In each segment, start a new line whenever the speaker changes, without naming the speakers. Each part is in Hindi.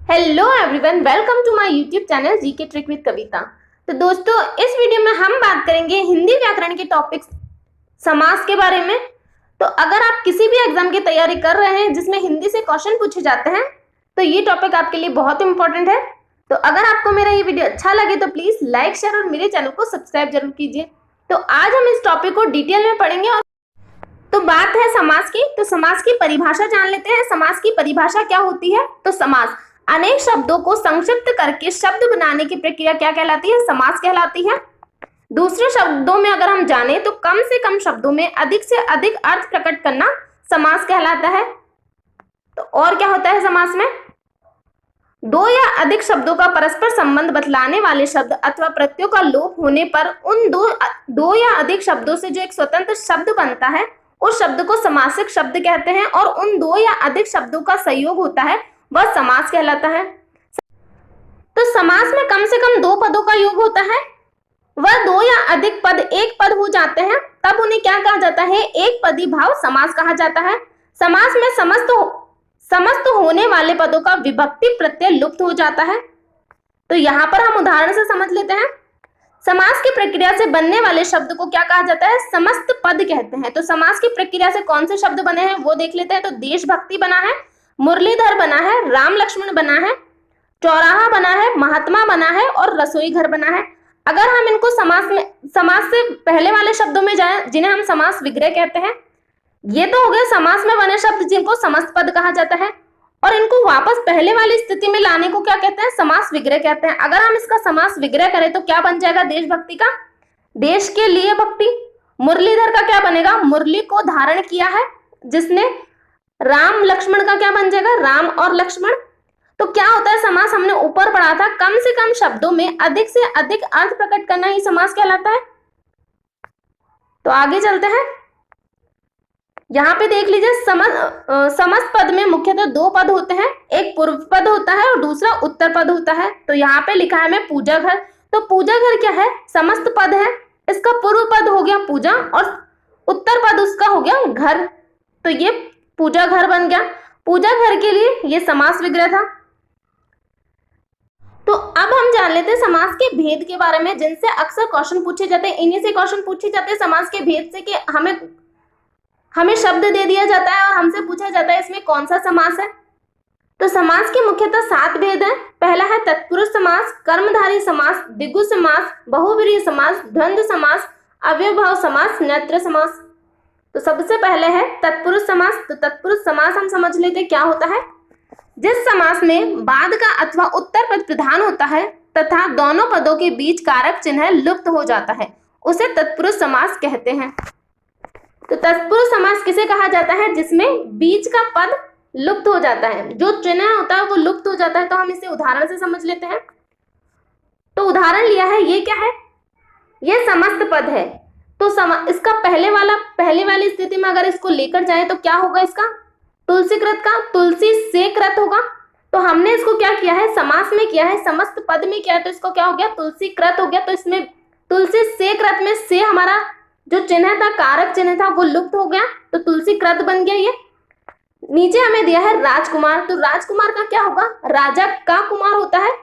Hello everyone, welcome to my YouTube channel GK trick with Kavita. तो दोस्तों, इस वीडियो में हम बात करेंगे हिंदी व्याकरण के टॉपिक्स समास के बारे में। तो अगर आप किसी भी एग्जाम की तैयारी कर रहे हैं जिसमें हिंदी से क्वेश्चन पूछे जाते हैं तो ये टॉपिक आपके लिए बहुत इंपॉर्टेंट है। तो अगर आपको मेरा ये वीडियो अच्छा लगे तो प्लीज लाइक, शेयर और मेरे चैनल को सब्सक्राइब जरूर कीजिए। तो आज हम इस टॉपिक को डिटेल में पढ़ेंगे। और तो बात है समास की, तो समास की परिभाषा जान लेते हैं। समास की परिभाषा क्या होती है? तो समास अनेक शब्दों को संक्षिप्त करके शब्द बनाने की प्रक्रिया क्या कहलाती है? समास कहलाती है। दूसरे शब्दों में अगर हम जाने तो कम से कम शब्दों में अधिक से अधिक अर्थ प्रकट करना समास कहलाता है। तो और क्या होता है समास में? दो या अधिक शब्दों का परस्पर संबंध बतलाने वाले शब्द अथवा प्रत्ययों का लोप होने पर उन दो या अधिक शब्दों से जो एक स्वतंत्र शब्द बनता है उस शब्द को समासिक शब्द कहते हैं। और उन दो या अधिक शब्दों का संयोग होता है वह समास कहलाता है। तो समास में कम से कम दो पदों का योग होता है। वह दो या अधिक पद एक पद हो जाते हैं तब उन्हें क्या कहा जाता है? एक पदी भाव समास कहा जाता है। समास में समस्त होने वाले पदों का विभक्ति प्रत्यय लुप्त हो जाता है। तो यहाँ पर हम उदाहरण से समझ लेते हैं। समास की प्रक्रिया से बनने वाले शब्द को क्या कहा जाता है? समस्त पद कहते हैं। तो समास की प्रक्रिया से कौन से शब्द बने हैं वो देख लेते हैं। तो देशभक्ति बना है, मुरलीधर बना है, राम लक्ष्मण बना है, चौराहा बना है, महात्मा बना है और रसोई घर बना है। अगर हम इनको समास से पहले वाले शब्दों में जाएं जिन्हें हम समास विग्रह कहते हैं, ये तो हो गए समास में बने शब्द जिनको समस्त पद कहा जाता है। और इनको वापस पहले वाली स्थिति में लाने को क्या कहते हैं? समास विग्रह कहते हैं। अगर हम इसका समास विग्रह करें तो क्या बन जाएगा? देशभक्ति का देश के लिए भक्ति। मुरलीधर का क्या बनेगा? मुरली को धारण किया है जिसने। राम लक्ष्मण का क्या बन जाएगा? राम और लक्ष्मण। तो क्या होता है समास? हमने ऊपर पढ़ा था कम से कम शब्दों में अधिक से अधिक अर्थ प्रकट करना ही समास कहलाता है। तो आगे चलते हैं। यहाँ पे देख लीजिए, समस्त पद में मुख्यतः दो पद होते हैं। एक पूर्व पद होता है और दूसरा उत्तर पद होता है। तो यहाँ पे लिखा है मैं पूजा घर। तो पूजा घर क्या है? समस्त पद है। इसका पूर्व पद हो गया पूजा और उत्तर पद उसका हो गया घर। तो ये पूजा घर बन गया। पूजा घर के लिए ये समास विग्रह था। तो अब हम जान लेते हैं समास के भेद के बारे में जिनसे अक्सर क्वेश्चन पूछे जाते हैं। इन्हीं से क्वेश्चन पूछे जाते हैं समास के भेद से कि हमें शब्द दे दिया जाता है और हमसे पूछा जाता है इसमें कौन सा समास है। तो समास के मुख्यतः 7 भेद हैं। पहला है तत्पुरुष समास, कर्मधारय समास, द्विगु समास, बहुव्रीहि समास, द्वंद्व समास, अव्ययभाव समास, नेत्र समास। तो सबसे पहले है तत्पुरुष समास। तो तत्पुरुष समास हम समझ लेते क्या होता है। जिस समास में बाद का अथवा उत्तर पद प्रधान होता है तथा दोनों पदों के बीच कारक चिन्ह लुप्त हो जाता है उसे तत्पुरुष समास कहते हैं। तो तत्पुरुष समास किसे कहा जाता है? जिसमें बीच का पद लुप्त हो जाता है, जो चिन्ह होता है वो लुप्त हो जाता है। तो हम इसे उदाहरण से समझ लेते हैं। तो उदाहरण लिया है, ये क्या है? ये समस्त पद है। तो इसका पहले वाली स्थिति में अगर इसको लेकर जाए तो क्या होगा? इसका तुलसी कृत का तुलसी से कृत होगा। तो हमने इसको क्या किया है? समास में किया है, समस्त पद में किया है, तो इसको क्या हो गया? तुलसी कृत हो गया। तो इसमें तुलसी से कृत में से हमारा जो चिन्ह था, कारक चिन्ह था, वो लुप्त हो गया। तो तुलसी कृत बन गया। ये नीचे हमें दिया है राजकुमार। तो राजकुमार का क्या होगा? राजा का कुमार होता है,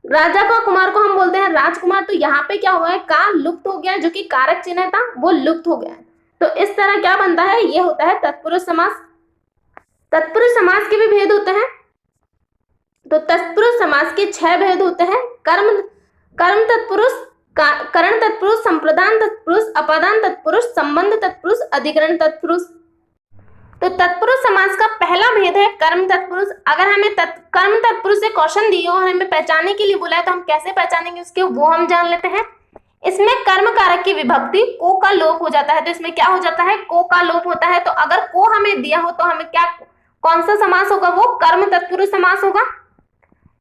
राजा का कुमार को हम बोलते हैं राजकुमार। तो यहाँ पे क्या हुआ है? का लुप्त हो गया, जो कि कारक चिन्ह था वो लुप्त हो गया है। तो इस तरह क्या बनता है? ये होता है तत्पुरुष समास। तत्पुरुष समास के भी भेद होते हैं। तो तत्पुरुष समास के 6 भेद होते हैं। कर्म तत्पुरुष, करण तत्पुरुष, संप्रदान तत्पुरुष, अपादान तत्पुरुष, संबंध तत्पुरुष, अधिकरण तत्पुरुष। तो तत्पुरुष समास का पहला भेद है कर्म तत्पुरुष। अगर हमें कर्म तत्पुरुष से क्वेश्चन दिए और हमें पहचानने के लिए बोला है तो हम कैसे पहचानेंगे उसके, वो हम जान लेते हैं। इसमें कर्म कारक की विभक्ति को का लोप हो जाता है। तो इसमें क्या हो जाता है? को का लोप होता है। तो अगर को हमें दिया हो तो हमें कौन सा समास होगा? वो कर्म तत्पुरुष समास होगा।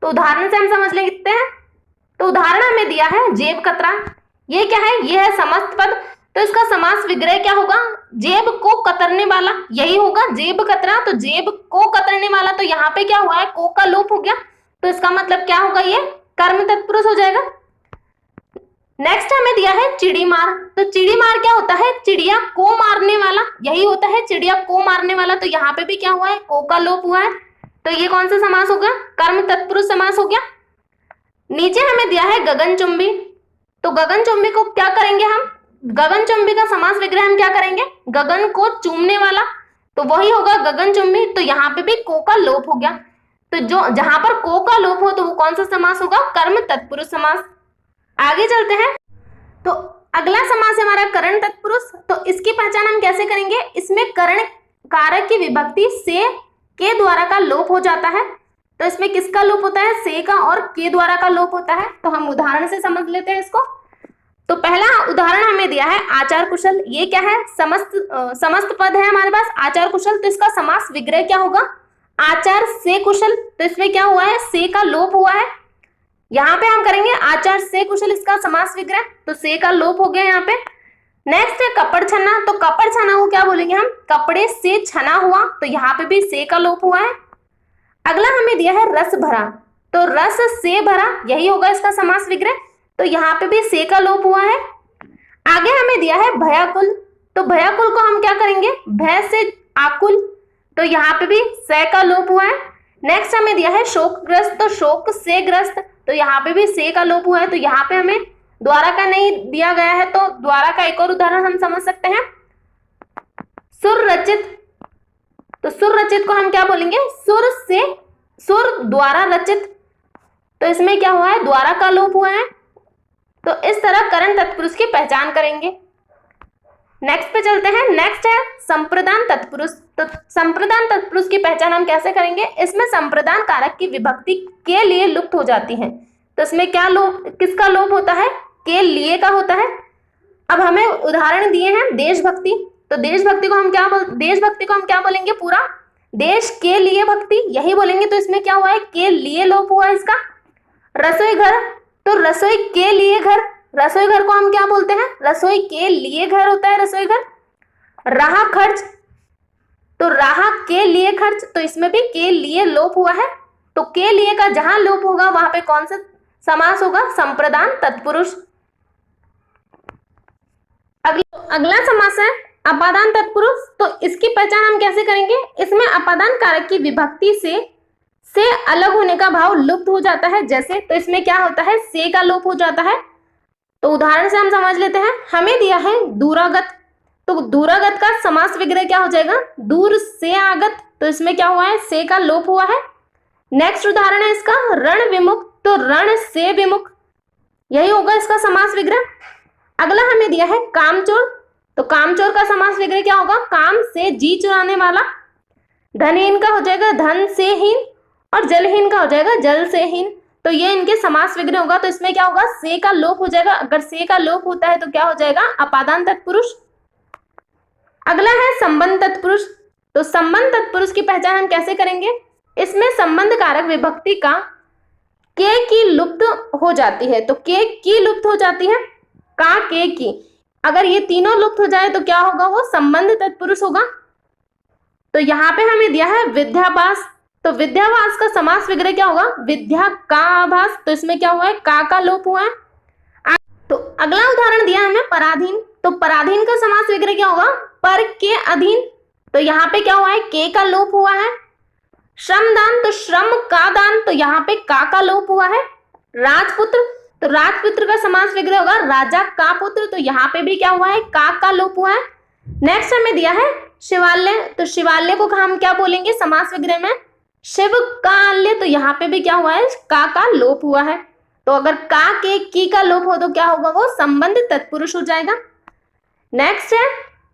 तो उदाहरण से हम समझ लेते हैं। तो उदाहरण हमें दिया है जेब कतरा। ये क्या है? ये है समस्त पद। तो इसका समास विग्रह क्या होगा? जेब को कतरने वाला, यही होगा जेब कतरा। तो जेब को कतरने वाला, तो यहाँ पे क्या हुआ है? को का लोप हो गया। तो इसका मतलब क्या होगा? ये कर्म तत्पुरुष हो जाएगा। नेक्स्ट हमें दिया है चिड़ी मार। तो चिड़ी मार क्या होता है? चिड़िया को मारने वाला, यही होता है चिड़िया को मारने वाला। तो यहाँ पे भी क्या हुआ है? को का लोप हुआ है। तो ये कौन सा समास हो गया? कर्म तत्पुरुष समास हो गया। नीचे हमें दिया है गगनचुंबी, तो गगनचुंबी को क्या करेंगे हम? गगनचुंबी का समास विग्रह हम क्या करेंगे? गगन को चूमने वाला, तो वही होगा गगनचुंबी। तो यहाँ पे भी को का लोप हो गया, तो जो जहां पर को का लोप हो तो वो कौन सा समास होगा? कर्म तत्पुरुष समास। आगे चलते हैं, तो अगला समास है हमारा करण तत्पुरुष। तो इसकी पहचान हम कैसे करेंगे? इसमें करण कारक की विभक्ति से के द्वारा का लोप हो जाता है। तो इसमें किसका लोप होता है? से का, और के द्वारा का लोप होता है। तो हम उदाहरण से समझ लेते हैं इसको। तो पहला उदाहरण हमें दिया है आचार कुशल। ये क्या है? समस्त पद है हमारे पास आचार कुशल, तो इसका समास विग्रह क्या होगा? आचार से कुशल। तो इसमें क्या हुआ है? से का लोप हुआ है। यहाँ पे हम करेंगे आचार से कुशल, इसका समास विग्रह, तो से का लोप हो गया यहाँ पे। नेक्स्ट है कपड़ छना। तो कपड़ छना को क्या बोलेंगे हम? कपड़े से छना हुआ, तो यहाँ पे भी से का लोप हुआ है। अगला हमें दिया है रस भरा। तो रस से भरा, यही होगा इसका समास विग्रह, तो यहाँ पे भी से का लोप हुआ है। आगे हमें दिया है भयाकुल। तो भयाकुल को हम क्या करेंगे? भय से आकुल, तो यहाँ पे भी से का लोप हुआ है। नेक्स्ट हमें दिया है शोकग्रस्त। तो शोक से ग्रस्त, तो यहाँ पे भी से का लोप हुआ है। तो यहाँ पे हमें द्वारा का नहीं दिया गया है, तो द्वारा का एक और उदाहरण हम समझ सकते हैं, सुर रचित। तो सुर रचित को हम क्या बोलेंगे? सुर से, सुर द्वारा रचित, तो इसमें क्या हुआ है? द्वारा का लोप हुआ है। तो इस तरह करण तत्पुरुष की पहचान करेंगे। नेक्स्ट पे चलते हैं। नेक्स्ट है संप्रदान तत्पुरुष। तो संप्रदान तत्पुरुष की पहचान हम कैसे करेंगे? इसमें संप्रदान कारक की विभक्ति के लिए लुप्त हो जाती है। तो इसमें क्या लोप, किसका लोप होता है? के लिए का होता है। अब हमें उदाहरण दिए हैं देशभक्ति। तो देशभक्ति को हम क्या बोलेंगे? पूरा देश के लिए भक्ति, यही बोलेंगे। तो इसमें क्या हुआ है? के लिए लोप हुआ है इसका। रसोई घर, तो रसोई के लिए घर, रसोई घर को हम क्या बोलते हैं? रसोई के लिए घर होता है रसोई घर। राह खर्च, तो राह के लिए खर्च, तो इसमें भी के लिए लोप हुआ है। तो के लिए का जहां लोप होगा वहां पे कौन सा समास होगा? संप्रदान तत्पुरुष। अगला समास है अपादान तत्पुरुष। तो इसकी पहचान हम कैसे करेंगे? इसमें अपादान कारक की विभक्ति से अलग होने का भाव लुप्त हो जाता है। जैसे, तो इसमें क्या होता है? से का लोप हो जाता है। तो उदाहरण से हम समझ लेते हैं। हमें दिया है दूरागत। तो दूरागत का समास विग्रह क्या हो जाएगा? दूर से आगत, तो इसमें क्या हुआ है? से का लोप हुआ है। नेक्स्ट उदाहरण है इसका रण विमुख। तो रण से विमुख, यही होगा इसका समास विग्रह। अगला हमें दिया है कामचोर। तो कामचोर का समास विग्रह क्या होगा? काम से जी चुराने वाला। धनहीन का हो जाएगा धन से हीन, और जलहीन का हो जाएगा जल से हीन। तो ये इनके समास विग्रह होगा। तो इसमें क्या होगा? से का लोप हो जाएगा। अगर से का लोप होता है तो क्या हो जाएगा? अपादान तत्पुरुष। अगला है संबंध तत्पुरुष। तो संबंध तत्पुरुष की पहचान हम कैसे करेंगे? इसमें संबंध कारक विभक्ति का के की लुप्त हो जाती है। तो के की लुप्त हो जाती है, का के की, अगर ये तीनों लुप्त हो जाए तो क्या होगा? वो संबंध तत्पुरुष होगा। तो यहाँ पे हमें दिया है विद्याभास। तो विद्याभास का समास विग्रह क्या होगा? विद्या का आभास, तो इसमें क्या हुआ है? का लोप हुआ है। तो अगला उदाहरण दिया हमें पराधीन। तो पराधीन का समास विग्रह क्या होगा? पर के अधीन, तो यहाँ पे क्या हुआ है? के का लोप हुआ है। श्रमदान, तो श्रम का दान, तो यहाँ पे का लोप हुआ है। राजपुत्र, तो राजपुत्र का समास विग्रह होगा राजा का पुत्र, तो यहाँ पे भी क्या हुआ है? का लोप हुआ है। नेक्स्ट हमें दिया है शिवालय। तो शिवालय को हम क्या बोलेंगे समास विग्रह में? शिव काल्य, तो यहाँ पे भी क्या हुआ है? का लोप हुआ है। तो अगर का के की का लोप हो तो क्या होगा? वो संबंध तत्पुरुष हो जाएगा। नेक्स्ट है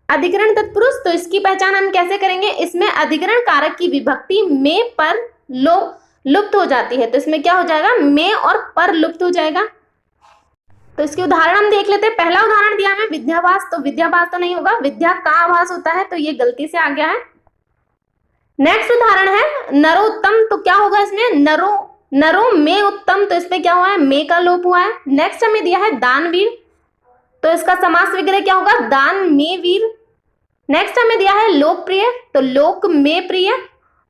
अधिकरण तत्पुरुष। तो इसकी पहचान हम कैसे करेंगे? इसमें अधिकरण कारक की विभक्ति में पर लुप्त हो जाती है। तो इसमें क्या हो जाएगा? में और पर लुप्त हो जाएगा। तो इसके उदाहरण हम देख लेते हैं। पहला उदाहरण दिया हमें विद्याभास। तो विद्याभास तो नहीं होगा, विद्या का आभास होता है, तो ये गलती से आ गया है। नेक्स्ट उदाहरण है नरोत्तम। तो क्या होगा इसमें? नरो में उत्तम, तो इसमें क्या हुआ है? में का लोप हुआ है। नेक्स्ट हमें दिया है दानवीर। तो इसका समास विग्रह क्या होगा? दान में वीर। नेक्स्ट हमें दिया है लोकप्रिय। तो लोक में प्रिय।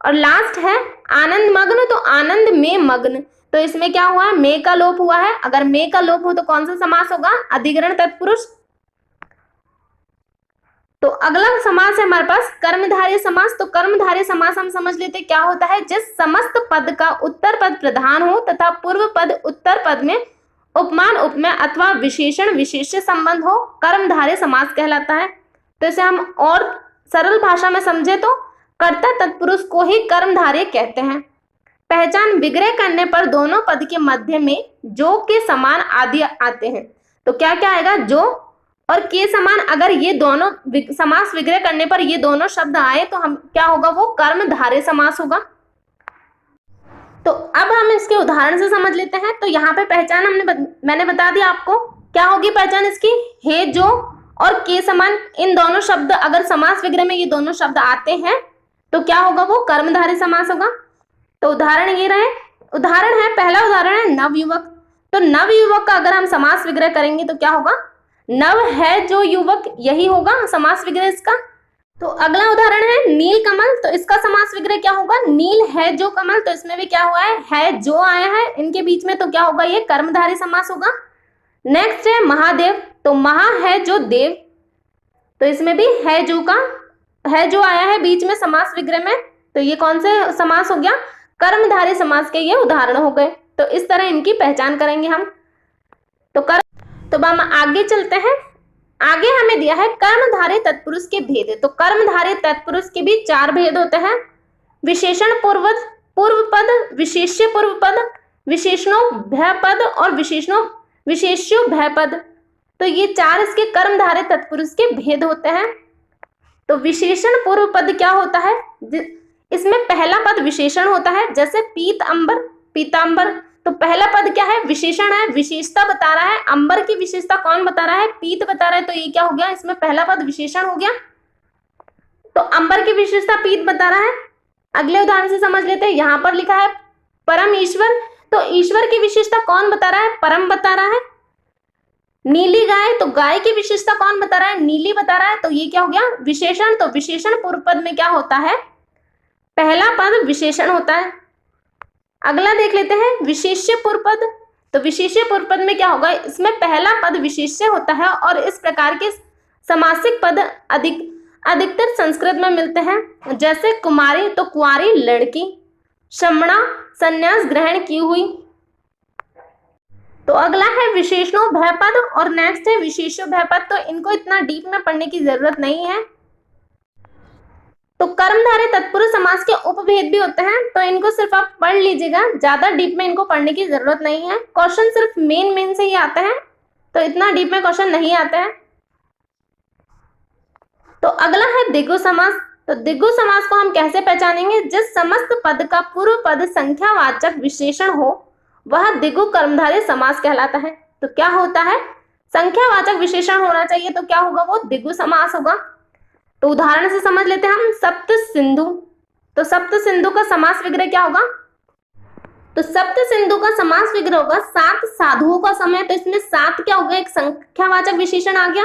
और लास्ट है आनंद मग्न। तो आनंद में मग्न, तो इसमें क्या हुआ है? में का लोप हुआ है। अगर में का लोप हो तो कौन सा समास होगा? अधिकरण तत्पुरुष। तो अगला समास है हमारे पास कर्मधारय समास। तो कर्मधारय समास हम समझ लेते क्या होता है। जिस समस्त पद का उत्तर पद प्रधान हो तथा पूर्व पद उत्तर पद में उपमान उपमेय अथवा विशेषण विशेष्य संबंध हो, कर्मधारय समास कहलाता है। तो इसे हम और सरल भाषा में समझे तो कर्ता तत्पुरुष को ही कर्मधारय कहते हैं। पहचान विग्रह करने पर दोनों पद के मध्य में जो के समान आदि आते हैं। तो क्या क्या आएगा, जो और के समान, अगर ये दोनों समास विग्रह करने पर ये दोनों शब्द आए तो हम क्या होगा, वो कर्मधारय समास होगा। तो अब हम इसके उदाहरण से समझ लेते हैं। तो यहाँ पे पहचान मैंने बता दिया आपको क्या होगी पहचान इसकी, हे जो और के समान, इन दोनों शब्द अगर समास विग्रह में ये दोनों शब्द आते हैं तो क्या होगा, वो कर्मधारय समास होगा। तो उदाहरण ये रहे, उदाहरण है, पहला उदाहरण है नवयुवक। तो नवयुवक का अगर हम समास विग्रह करेंगे तो क्या होगा, नव है जो युवक, यही होगा समास विग्रह इसका। तो अगला उदाहरण है नील कमल। तो इसका समास विग्रह क्या होगा, नील है जो कमल। तो इसमें भी क्या हुआ है जो आया है इनके बीच में, तो क्या होगा, ये कर्मधारय समास होगा। नेक्स्ट है महादेव। तो महा है जो देव, तो इसमें भी है जो का है जो आया है बीच में समास विग्रह में, तो ये कौन से समास हो गया, कर्मधारय समास के ये उदाहरण हो गए। तो इस तरह इनकी पहचान करेंगे हम। तो हम आगे चलते हैं। आगे हमें दिया है कर्मधारय तत्पुरुष के भेद। तो कर्मधारय तत्पुरुष के भी 4 भेद होते हैं। विशेषण पूर्व पद, विशेष्य पूर्व पद, विशेषणोभय पद और विशेष्योभय पद। तो ये 4 इसके कर्मधारय तत्पुरुष के भेद होते हैं। तो विशेषण पूर्व पद क्या होता है, इसमें पहला पद विशेषण होता है, जैसे पीत अंबर, पीतांबर। तो पहला पद क्या है, विशेषण है, विशेषता बता रहा है। अंबर की विशेषता कौन बता रहा है, पीत बता रहा है। तो ये क्या हो गया, इसमें पहला पद विशेषण हो गया। तो अंबर की विशेषता पीत बता रहा है। अगले उदाहरण से समझ लेते हैं। यहाँ पर लिखा है परम ईश्वर। तो ईश्वर की विशेषता कौन बता रहा है, परम बता रहा है। नीली गाय, तो गाय की विशेषता कौन बता रहा है, नीली बता रहा है। तो ये क्या हो गया, विशेषण। तो विशेषण पूर्व पद में क्या होता है, पहला पद विशेषण होता है। अगला देख लेते हैं विशेष्य पूर्व पद। तो विशेष्य पूर्व पद में क्या होगा, इसमें पहला पद विशेष्य होता है और इस प्रकार के समासिक पद अधिकतर संस्कृत में मिलते हैं, जैसे कुमारी, तो कुंवारी लड़की, शमणा संन्यास ग्रहण की हुई। तो अगला है विशेषणोभय पद और नेक्स्ट है विशेष्योभय पद। तो इनको इतना डीप में पढ़ने की जरूरत नहीं है। तो कर्मधारय तत्पुरुष समास के उपभेद भी होते हैं, तो इनको सिर्फ आप पढ़ लीजिएगा, ज्यादा डीप में इनको पढ़ने की जरूरत नहीं है। क्वेश्चन सिर्फ मेन से ही आते हैं, तो इतना डीप में क्वेश्चन नहीं आते हैं। तो अगला है द्विगु समास। तो द्विगु समास को हम कैसे पहचानेंगे, जिस समस्त पद का पूर्व पद संख्यावाचक विशेषण हो वह द्विगु कर्मधारय समास कहलाता है। तो क्या होता है, संख्यावाचक विशेषण होना चाहिए, तो क्या होगा, वो द्विगु समास होगा। तो उदाहरण से समझ लेते हैं हम सप्त सिंधु। तो सप्त सिंधु का समास विग्रह क्या होगा, तो सप्त सिंधु का समास विग्रह होगा 7 साधुओं का समय। तो इसमें 7 क्या होगा, एक संख्यावाचक विशेषण आ गया।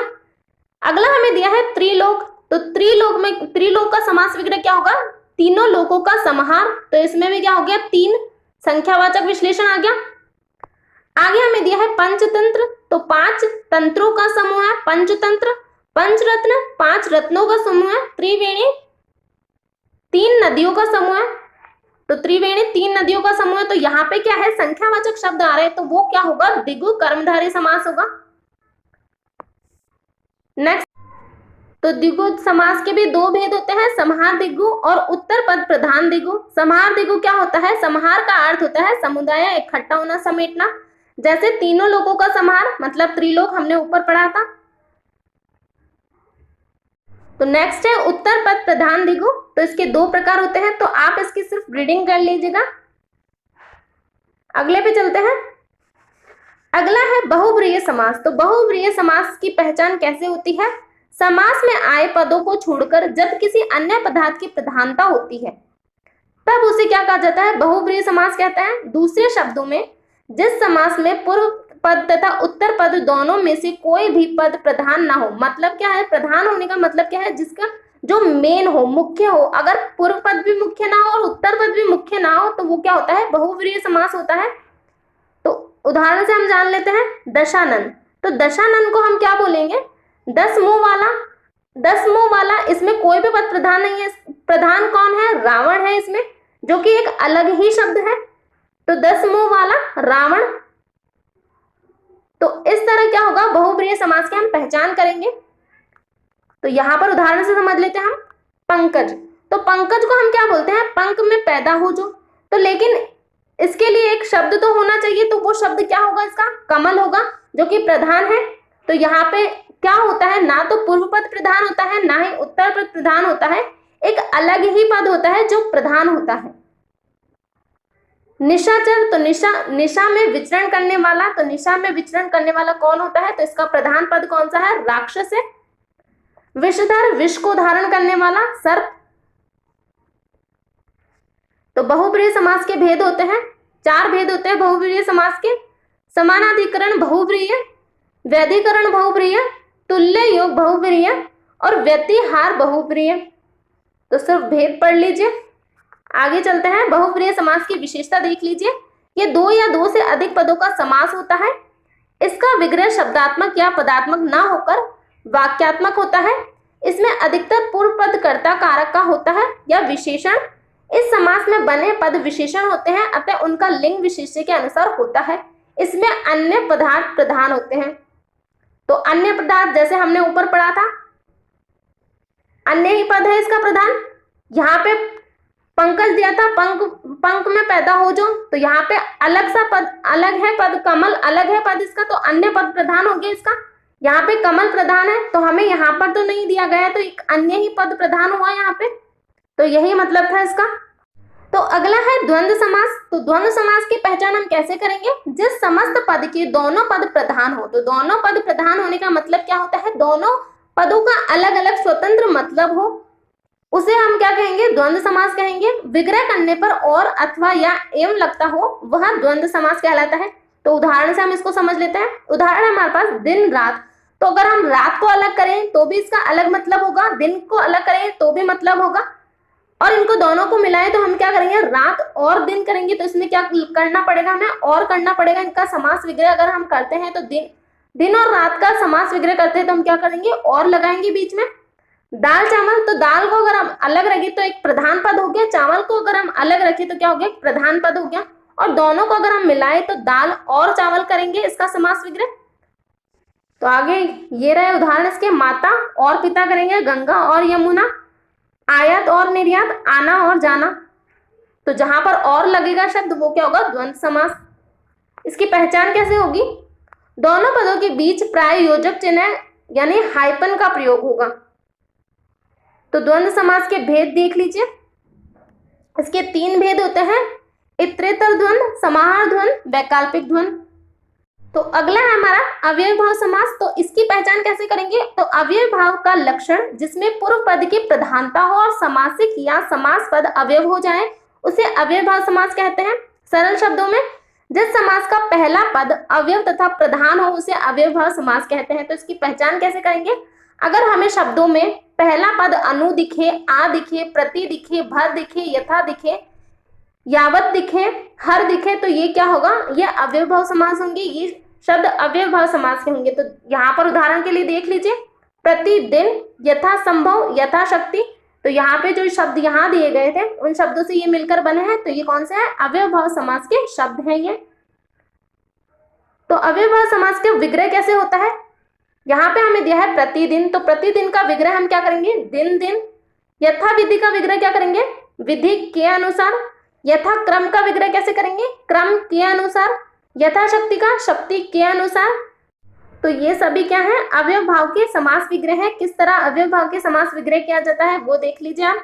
अगला हमें दिया है त्रिलोक। तो त्रिलोक का समास विग्रह क्या होगा, तीनों लोकों का समाहार। तो इसमें भी क्या हो गया, 3 संख्यावाचक विश्लेषण आ गया। आगे हमें दिया है पंचतंत्र। तो 5 तंत्रों का समूह है पंचतंत्र। पंचरत्न 5 रत्नों का समूह है। त्रिवेणी 3 नदियों का समूह है। तो त्रिवेणी 3 नदियों का समूह है। तो यहाँ पे क्या है, संख्यावाचक शब्द आ रहे हैं, तो वो क्या होगा, द्विगु कर्मधारय समास होगा। नेक्स्ट, तो द्विगु समास के भी 2 भेद होते हैं, समाहार द्विगु और उत्तर पद प्रधान द्विगु। समाहार द्विगु क्या होता है, समाहार का अर्थ होता है समुदाय, इकट्ठा होना, समेटना। जैसे तीनों लोगों का समाहार मतलब त्रिलोक, हमने ऊपर पढ़ा था। तो नेक्स्ट है उत्तर पद प्रधान द्विगु। तो इसके 2 प्रकार होते हैं, तो आप इसकी सिर्फ रीडिंग कर लीजिएगा। अगले पे चलते हैं। अगला है बहुव्रीहि समास। तो बहुव्रीहि समास की पहचान कैसे होती है, समास में आए पदों को छोड़कर जब किसी अन्य पदार्थ की प्रधानता होती है तब उसे क्या कहा जाता है, बहुव्रीहि समास कहते हैं। दूसरे शब्दों में जिस समास में पूर्व पद तथा उत्तर पद दोनों में से कोई भी पद प्रधान ना हो, मतलब क्या है, प्रधान होने का मतलब क्या है, जिसका जो मेन हो, मुख्य हो। अगर पूर्व पद भी मुख्य ना हो और उत्तर पद भी मुख्य ना हो तो वो क्या होता है, बहुव्रीहि समास होता है। तो उदाहरण से हम जान लेते हैं दशानन। तो दशानन को हम क्या बोलेंगे, 10 मुंह वाला। 10 मुंह वाला, इसमें कोई भी पद प्रधान नहीं है। प्रधान कौन है? रावण है इसमें, जो कि एक अलग ही शब्द है। तो 10 मुंह वाला रावण। तो इस तरह क्या होगा, बहुब्रीहि समास की हम पहचान करेंगे। तो यहां पर उदाहरण से समझ लेते हैं हम। पंकज, तो पंकज को हम क्या बोलते हैं? पंख में पैदा हो जो। तो लेकिन इसके लिए एक शब्द तो होना चाहिए, तो वो शब्द क्या होगा इसका? कमल होगा, जो कि प्रधान है। तो यहाँ पे क्या होता है, ना तो पूर्व पद प्रधान होता है, ना ही उत्तर पद प्रधान होता है, एक अलग ही पद होता है जो प्रधान होता है। निशाचर, तो निशा में विचरण करने वाला, तो निशा में विचरण करने वाला कौन होता है? तो इसका प्रधान पद कौन सा है? राक्षस है। विषधर, विष को धारण करने वाला सर्प। तो बहुब्रीहि समास के भेद होते हैं, 4 भेद होते हैं बहुब्रीहि समास के। समानाधिकरण बहुब्रीहि, व्यधिकरण बहुब्रीहि, तुल्य योग बहुब्रीहि और व्यतिहार बहुब्रीहि। तो सिर्फ भेद पढ़ लीजिए। आगे चलते हैं, बहुब्रीहि समास की विशेषता देख लीजिए। ये 2 या 2 से अधिक पदों का समास होता है। इसका विग्रह शब्दात्मक या पदात्मक ना होकर वाक्यात्मक होता है। इसमें अधिकतर पूर्व पद कर्ता कारक का होता है या विशेषण। इस समास में बने पद विशेषण होते हैं, अतः उनका लिंग विशेष्य के अनुसार होता है। इसमें अन्य पदार्थ प्रधान होते हैं। तो अन्य पदार्थ जैसे हमने ऊपर पढ़ा था, अन्य ही पद है इसका प्रधान। यहाँ पे पंकज दिया था, पंख में पैदा हो जो, तो यहाँ पे अलग सा पद, अलग है पद, कमल अलग है पद इसका, तो अन्य पद प्रधान हो गया इसका। यहाँ पे कमल प्रधान है, तो हमें यहाँ पर तो नहीं दिया गया है, तो एक अन्य ही पद प्रधान हुआ यहाँ पे। तो यही मतलब था इसका। तो अगला है द्वंद्व समास। तो द्वंद्व समास की पहचान हम कैसे करेंगे? जिस समस्त पद के दोनों पद प्रधान हो। तो दोनों पद प्रधान होने का मतलब क्या होता है? दोनों पदों का अलग अलग स्वतंत्र मतलब हो, उसे हम क्या कहेंगे? द्वंद्व समास कहेंगे। विग्रह करने पर और, अथवा या एवं लगता हो, वह द्वंद्व समास कहलाता है। तो उदाहरण से हम इसको समझ लेते हैं। उदाहरण है हमारे पास दिन रात। तो अगर हम रात को अलग करें तो भी इसका अलग मतलब होगा, दिन को अलग करें तो भी मतलब होगा, और इनको दोनों को मिलाएं तो हम क्या करेंगे? रात और दिन करेंगे। तो इसमें क्या करना पड़ेगा? हमें और करना पड़ेगा। इनका समास विग्रह अगर हम करते हैं तो दिन और रात का समास विग्रह करते हैं तो हम क्या करेंगे? और लगाएंगे बीच में। दाल चावल, तो दाल को अगर हम अलग रखें तो एक प्रधान पद हो गया, चावल को अगर हम अलग रखें तो क्या हो गया? एक प्रधान पद हो गया, और दोनों को अगर हम मिलाएं तो दाल और चावल करेंगे इसका समास विग्रह। तो आगे ये रहे उदाहरण इसके। माता और पिता करेंगे गंगा और यमुना। आयात और निर्यात, आना और जाना। तो जहां पर और लगेगा शब्द वो क्या होगा? द्वंद्व समास। इसकी पहचान कैसे होगी? दोनों पदों के बीच प्राय योजक चिन्ह यानी हाइपन का प्रयोग होगा। तो द्वंद्व समास के भेद देख लीजिए। इसके 3 भेद होते हैं, इतरेतर द्वंद्व, समाहार द्वंद्व, वैकल्पिक द्वंद्व। तो अगला है हमारा अव्ययभाव समास। तो इसकी पहचान कैसे करेंगे? तो अव्ययभाव का लक्षण जिसमें पूर्व पद की प्रधानता हो और समासिक या समास पद अवयव हो जाए उसे अव्ययभाव समास कहते हैं। सरल शब्दों में जिस समास का पहला पद अवयव तथा प्रधान हो उसे अव्ययभाव समास कहते हैं। तो इसकी पहचान कैसे करेंगे? अगर हमें शब्दों में पहला पद अनु दिखे, आ दिखे, प्रति दिखे, भर दिखे, यथा दिखे, यावत दिखे, हर दिखे, तो ये क्या होगा? ये अव्ययभाव समास होंगे। ये शब्द अव्ययभाव समास के होंगे। तो यहाँ पर उदाहरण के लिए देख लीजिए। प्रतिदिन, यथा संभव, यथाशक्ति। तो यहाँ पे जो शब्द यहाँ दिए गए थे उन शब्दों से ये मिलकर बने हैं, तो ये कौन से हैं? अव्ययभाव समास के शब्द हैं ये। तो अव्ययभाव समास के विग्रह कैसे होता है? यहाँ पे हमें दिया है प्रतिदिन। तो प्रतिदिन का विग्रह हम क्या करेंगे? दिन दिन। यथा विधि का विग्रह क्या करेंगे? विधि के अनुसार। यथा क्रम का विग्रह कैसे करेंगे? क्रम के अनुसार। यथाशक्ति का शक्ति के अनुसार। तो ये सभी क्या है? अवयव भाव के समास विग्रह है। किस तरह अवयव भाव के समास विग्रह किया जाता है वो देख लीजिए आप।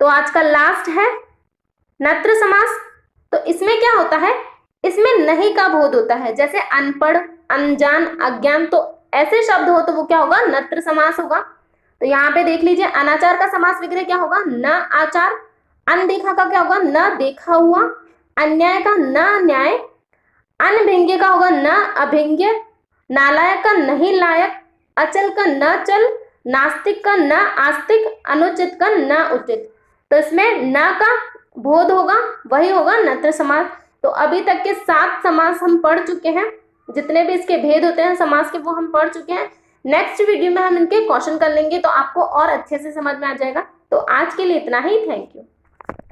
तो आज का लास्ट है नत्र समास। तो इसमें क्या होता है? इसमें नहीं का बोध होता है, जैसे अनपढ़, अनजान, अज्ञान। तो ऐसे शब्द हो तो वो क्या होगा? नत्र समास होगा। तो यहाँ पे देख लीजिए, अनाचार का समास विग्रह क्या होगा? न आचार। अनदेखा का क्या होगा? न देखा हुआ। अन्याय का न न्याय। अनभिज्ञ का होगा न अभिज्ञ। नालायक का नहीं लायक। अचल का न चल। नास्तिक का न आस्तिक। अनुचित का न उचित। तो इसमें न का बोध होगा, वही होगा नत्र समास। तो अभी तक के 7 समास हम पढ़ चुके हैं। जितने भी इसके भेद होते हैं समास के वो हम पढ़ चुके हैं। नेक्स्ट वीडियो में हम इनके क्वेश्चन कर लेंगे तो आपको और अच्छे से समझ में आ जाएगा। तो आज के लिए इतना ही, थैंक यू।